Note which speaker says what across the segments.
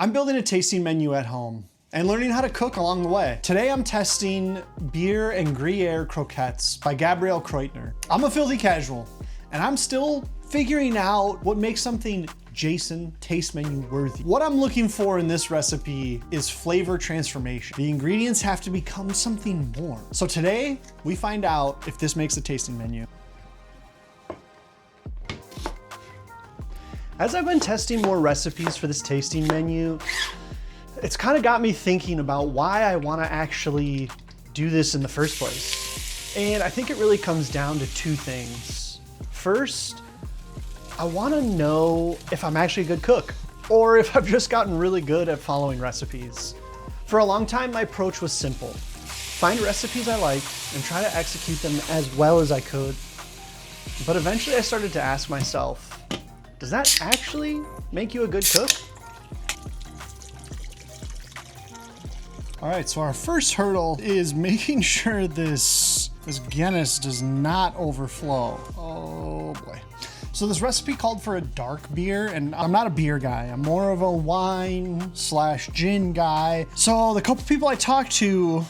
Speaker 1: I'm building a tasting menu at home and learning how to cook along the way. Today I'm testing Beer and Gruyère Croquettes by Gabriel Kreuther. I'm a filthy casual and I'm still figuring out what makes something Jason taste menu worthy. What I'm looking for in this recipe is flavor transformation. The ingredients have to become something more. So today we find out if this makes a tasting menu. As I've been testing more recipes for this tasting menu, it's kind of got me thinking about why I want to actually do this in the first place. And I think it really comes down to two things. First, I want to know if I'm actually a good cook or if I've just gotten really good at following recipes. For a long time, my approach was simple. Find recipes I liked and try to execute them as well as I could. But eventually I started to ask myself, does that actually make you a good cook? All right, so our first hurdle is making sure this Guinness does not overflow. Oh boy. So this recipe called for a dark beer, and I'm not a beer guy. I'm more of a wine/gin guy. So the couple people I talked to,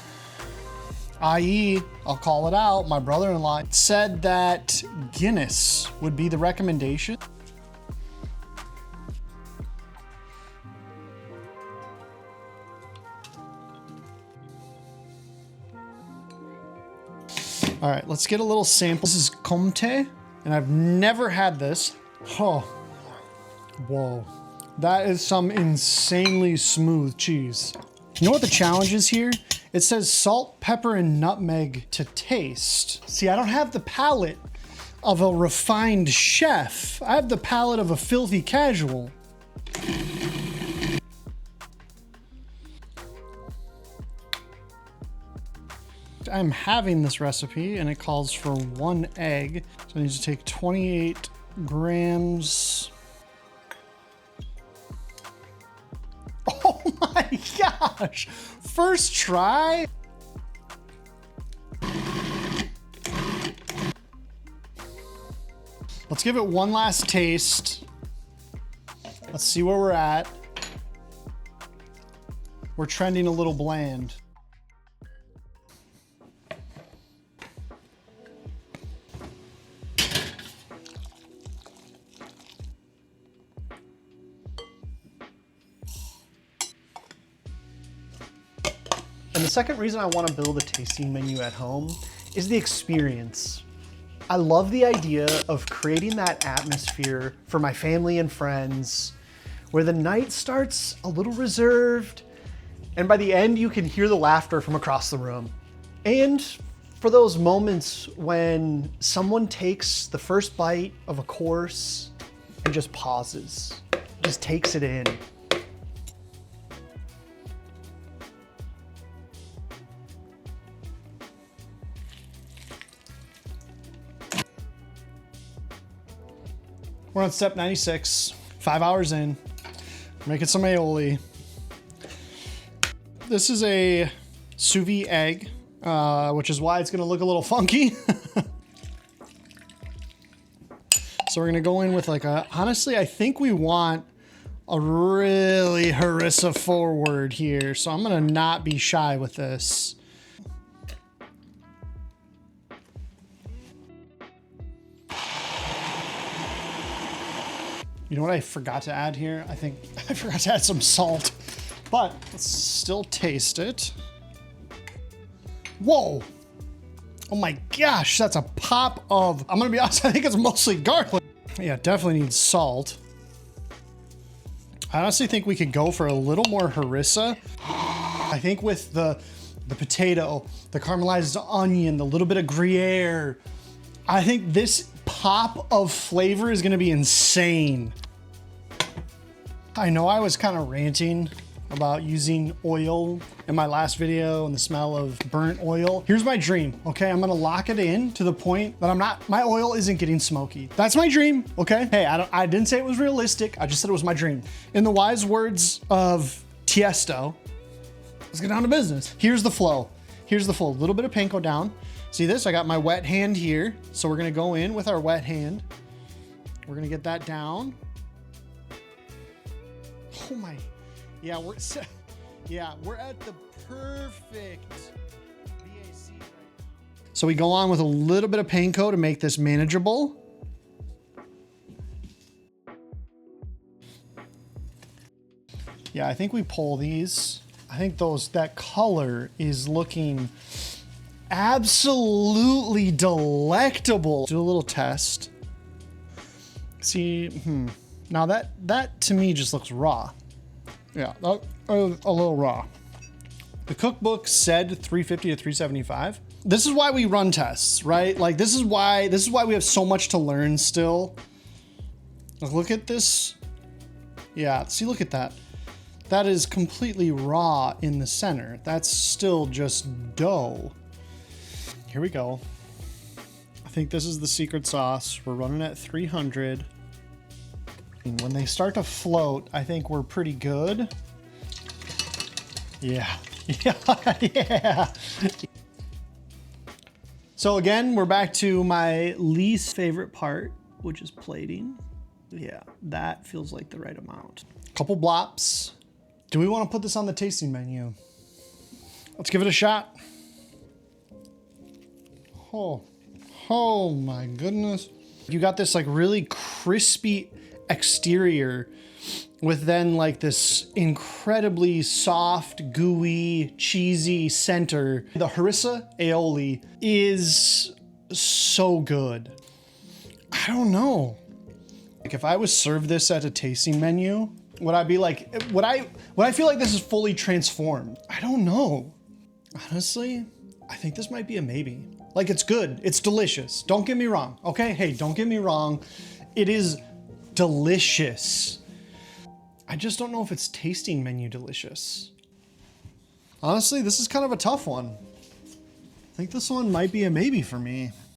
Speaker 1: i.e., I'll call it out, my brother-in-law, said that Guinness would be the recommendation. All right, let's get a little sample. This is Comte, and I've never had this. Oh, whoa. That is some insanely smooth cheese. You know what the challenge is here? It says salt, pepper, and nutmeg to taste. See, I don't have the palate of a refined chef. I have the palate of a filthy casual. I'm having this recipe and it calls for 1 egg. So I need to take 28 grams. Oh my gosh! First try. Let's give it one last taste. Let's see where we're at. We're trending a little bland. And the second reason I want to build a tasting menu at home is the experience. I love the idea of creating that atmosphere for my family and friends where the night starts a little reserved and by the end you can hear the laughter from across the room. And for those moments when someone takes the first bite of a course and just pauses, just takes it in. We're on step 96, 5 hours in, making some aioli. This is a sous vide egg, which is why it's gonna look a little funky. So we're gonna go in with like a, honestly, I think we want a really harissa forward here. So I'm gonna not be shy with this. You know what I forgot to add here? I think I forgot to add some salt, but let's still taste it. Whoa. Oh my gosh, that's a pop of, I'm gonna be honest, I think it's mostly garlic. Yeah, definitely needs salt. I honestly think we could go for a little more harissa. I think with the potato, the caramelized onion, the little bit of Gruyere, I think this pop of flavor is gonna be insane. I know I was kind of ranting about using oil in my last video and the smell of burnt oil. Here's my dream, okay? I'm gonna lock it in to the point that my oil isn't getting smoky. That's my dream, okay? Hey, I didn't say it was realistic. I just said it was my dream. In the wise words of Tiesto, let's get down to business. Here's the flow. Here's the flow. A little bit of panko down. See this? I got my wet hand here. So we're gonna go in with our wet hand. We're gonna get that down. Oh my Yeah, we're at the perfect BAC right now. So we go on with a little bit of panko to make this manageable. Yeah, I think we pull these. I think that color is looking absolutely delectable. Do a little test. See, now that to me just looks raw. Yeah, a little raw. The cookbook said 350 to 375. This is why we run tests, right? Like this is why we have so much to learn still. Look at this. Yeah, see, look at that. That is completely raw in the center. That's still just dough. Here we go. I think this is the secret sauce. We're running at 300. When they start to float, I think we're pretty good. Yeah, yeah. So again, we're back to my least favorite part, which is plating. Yeah, that feels like the right amount. Couple blops. Do we want to put this on the tasting menu? Let's give it a shot. Oh my goodness. You got this like really crispy exterior with then like this incredibly soft, gooey, cheesy center. The harissa aioli is so good. I don't know. Like if I was served this at a tasting menu, would I be like, would I feel like this is fully transformed? I don't know. Honestly, I think this might be a maybe. Like it's good, it's delicious. Don't get me wrong, okay? Hey, don't get me wrong. It is delicious. I just don't know if it's tasting menu delicious. Honestly, this is kind of a tough one. I think this one might be a maybe for me.